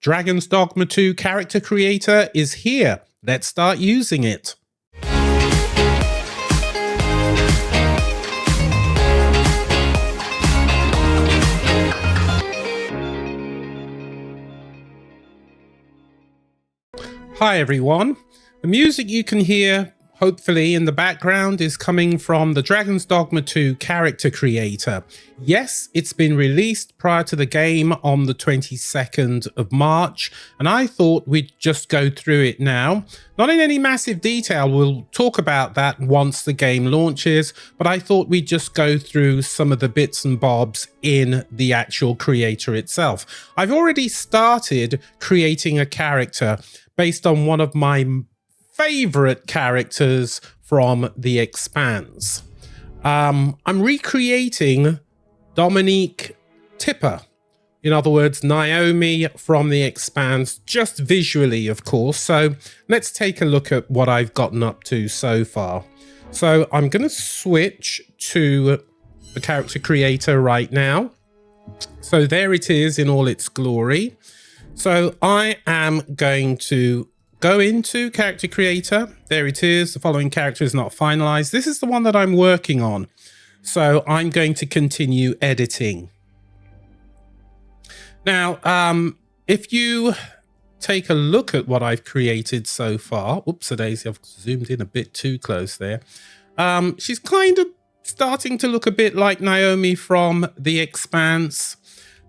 Dragon's Dogma 2 character creator is here. Let's start using it. Hi everyone. The music you can hear hopefully in the background is coming from the Dragon's Dogma 2 character creator. Yes, it's been released prior to the game on the 22nd of March, and I thought we'd just go through it now. Not in any massive detail, we'll talk about that once the game launches, but I thought we'd just go through some of the bits and bobs in the actual creator itself. I've already started creating a character based on one of my favorite characters from The Expanse. I'm recreating Dominique Tipper. In other words, Naomi from The Expanse, just visually, of course. So let's take a look at what I've gotten up to so far. So I'm going to switch to the character creator right now. So there it is in all its glory. So I am going to go into character creator. There it is. The following character is not finalized. This is the one that I'm working on. So I'm going to continue editing. Now, if you take a look at what I've created so far, oops-a-daisy, I've zoomed in a bit too close there. She's kind of starting to look a bit like Naomi from The Expanse.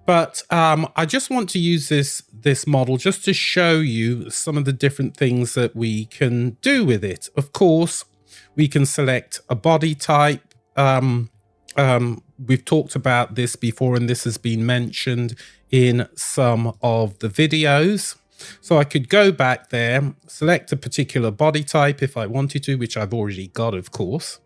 But I just want to use this model just to show you some of the different things that we can do with it. Of course, we can select a body type. We've talked about this before, and this has been mentioned in some of the videos. So I could go back there, select a particular body type if I wanted to, which I've already got, of course.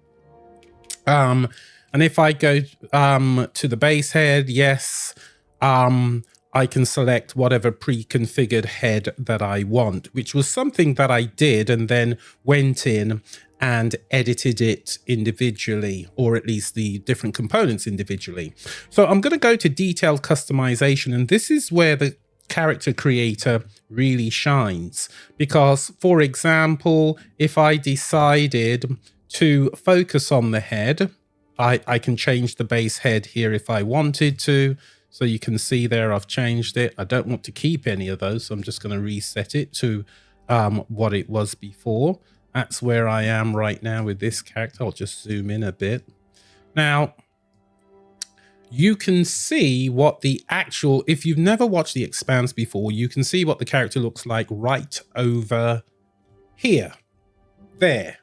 And if I go to the base head, yes, I can select whatever pre-configured head that I want, which was something that I did and then went in and edited it individually, or at least the different components individually. So I'm going to go to detailed customization, and this is where the character creator really shines. Because, for example, if I decided to focus on the head, I can change the base head here if I wanted to. So you can see there I've changed it. I don't want to keep any of those, so I'm just going to reset it to what it was before. That's where I am right now with this character. I'll just zoom in a bit. Now, you can see what the actual, if you've never watched The Expanse before, you can see what the character looks like right over here. There.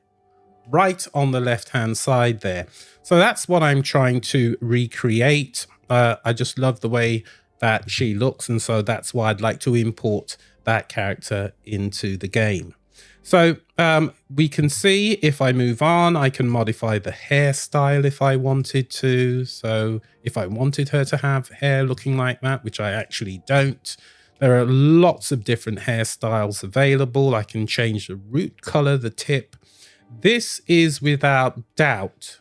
Right on the left-hand side there. So that's what I'm trying to recreate. I just love the way that she looks, and so that's why I'd like to import that character into the game. So we can see if I move on, I can modify the hairstyle if I wanted to. So if I wanted her to have hair looking like that, which I actually don't, there are lots of different hairstyles available. I can change the root color, the tip. This is without doubt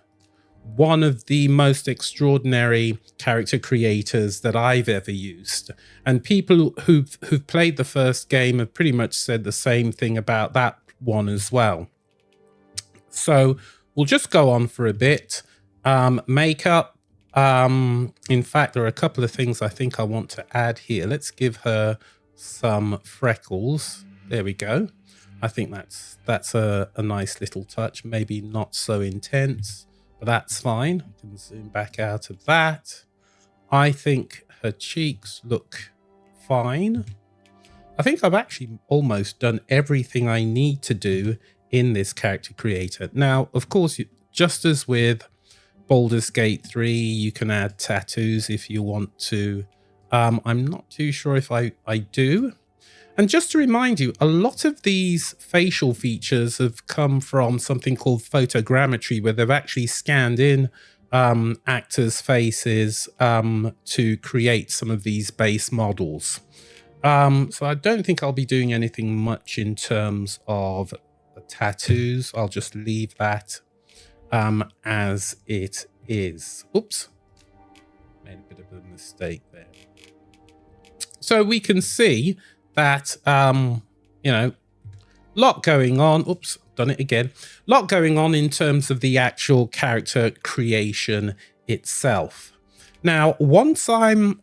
one of the most extraordinary character creators that I've ever used. And people who've played the first game have pretty much said the same thing about that one as well. So we'll just go on for a bit. Makeup. In fact, there are a couple of things I think I want to add here. Let's give her some freckles. There we go. I think that's a nice little touch. Maybe not so intense. But that's fine. I can zoom back out of that. I think her cheeks look fine. I think I've actually almost done everything I need to do in this character creator. Now, of course, just as with Baldur's Gate 3, you can add tattoos if you want to. I'm not too sure if I do. And just to remind you, a lot of these facial features have come from something called photogrammetry, where they've actually scanned in actors' faces to create some of these base models. So I don't think I'll be doing anything much in terms of the tattoos. I'll just leave that as it is. Oops, made a bit of a mistake there. So we can see that, you know, lot going on. Oops, done it again. Lot going on in terms of the actual character creation itself. Now, once I'm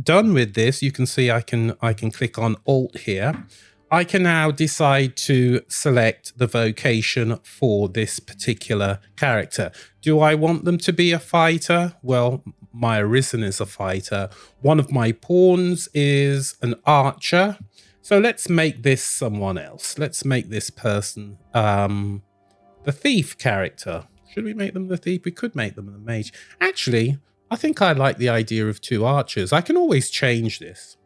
done with this, you can see I can click on Alt here. I can now decide to select the vocation for this particular character. Do I want them to be a fighter? Well, my Arisen is a fighter. One of my pawns is an archer. So let's make this someone else. Let's make this person the thief character. Should we make them the thief? We could make them the mage. Actually, I think I like the idea of 2 archers. I can always change this.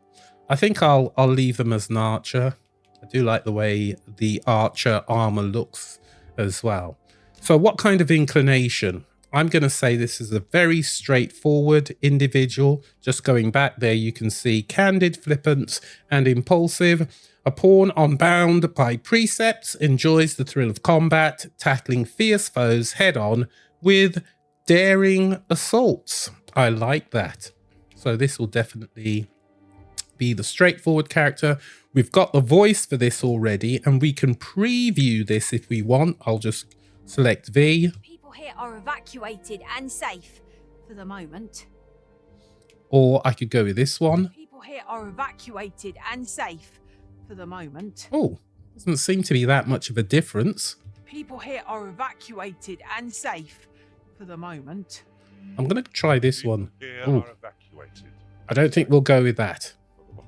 I think I'll leave them as an archer. I do like the way the archer armor looks as well. So what kind of inclination? I'm going to say this is a very straightforward individual. Just going back there, you can see candid, flippant, and impulsive. A pawn unbound by precepts, enjoys the thrill of combat, tackling fierce foes head-on with daring assaults. I like that. So this will definitely be the straightforward character. We've got the voice for this already, and we can preview this if we want. I'll just select V. People here are evacuated and safe for the moment. Or I could go with this one. People here are evacuated and safe for the moment. Oh, doesn't seem to be that much of a difference. People here are evacuated and safe for the moment. I'm going to try this one. Here Ooh. are evacuated. I don't think we'll go with that.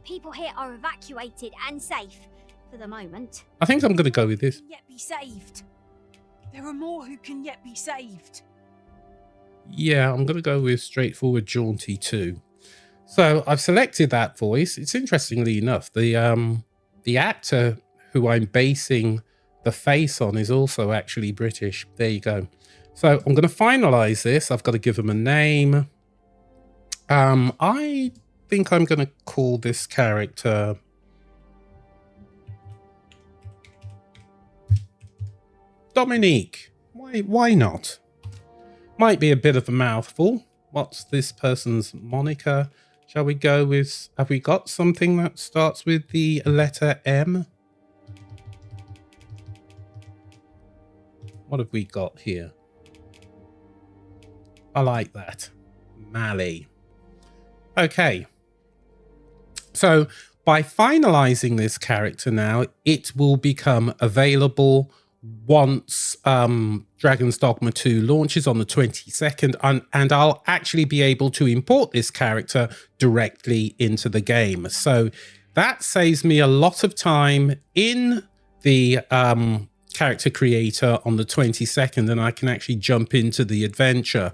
People here are evacuated and safe for the moment. I think I'm going to go with this. Yet be saved. There are more who can yet be saved. Yeah, I'm going to go with straightforward jaunty too. So I've selected that voice. It's interestingly enough, the actor who I'm basing the face on is also actually British. There you go. So I'm going to finalize this. I've got to give him a name. I think I'm going to call this character Dominique. Why not? Might be a bit of a mouthful. What's this person's moniker? Shall we go with, have we got something that starts with the letter M? What have we got here? I like that. Mally. Okay. So by finalizing this character now, it will become available once Dragon's Dogma 2 launches on the 22nd, and I'll actually be able to import this character directly into the game. So that saves me a lot of time in the character creator on the 22nd, and I can actually jump into the adventure.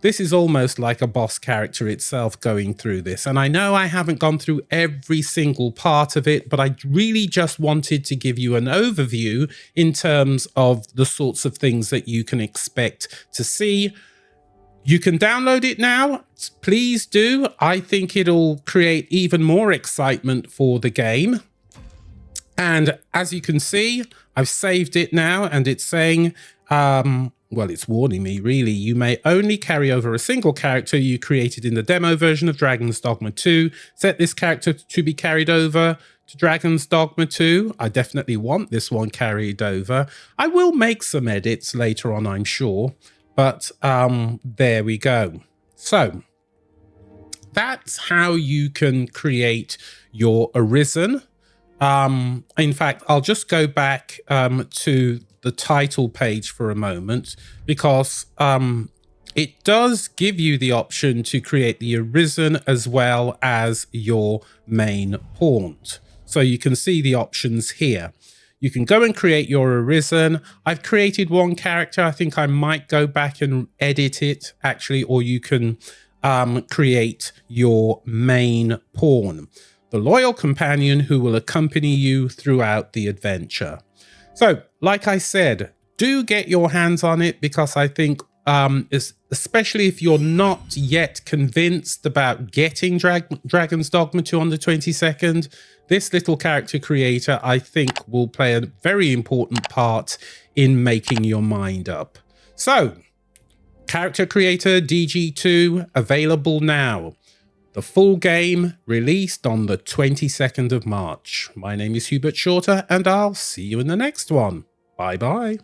This is almost like a boss character itself going through this. And I know I haven't gone through every single part of it, but I really just wanted to give you an overview in terms of the sorts of things that you can expect to see. You can download it now. Please do. I think it'll create even more excitement for the game. And as you can see, I've saved it now, and it's saying, well, it's warning me, really. You may only carry over a single character you created in the demo version of Dragon's Dogma 2. Set this character to be carried over to Dragon's Dogma 2. I definitely want this one carried over. I will make some edits later on, I'm sure. But there we go. So that's how you can create your Arisen. In fact, I'll just go back to the title page for a moment, because it does give you the option to create the Arisen as well as your main pawn. So you can see the options here. You can go and create your Arisen. I've created one character. I think I might go back and edit it actually, or you can create your main pawn, the loyal companion who will accompany you throughout the adventure. So, like I said, do get your hands on it, because I think, especially if you're not yet convinced about getting Dragon's Dogma 2 on the 22nd, this little character creator, I think, will play a very important part in making your mind up. So, character creator DG2 available now. The full game released on the 22nd of March. My name is Hubert Shorter, and I'll see you in the next one. Bye bye.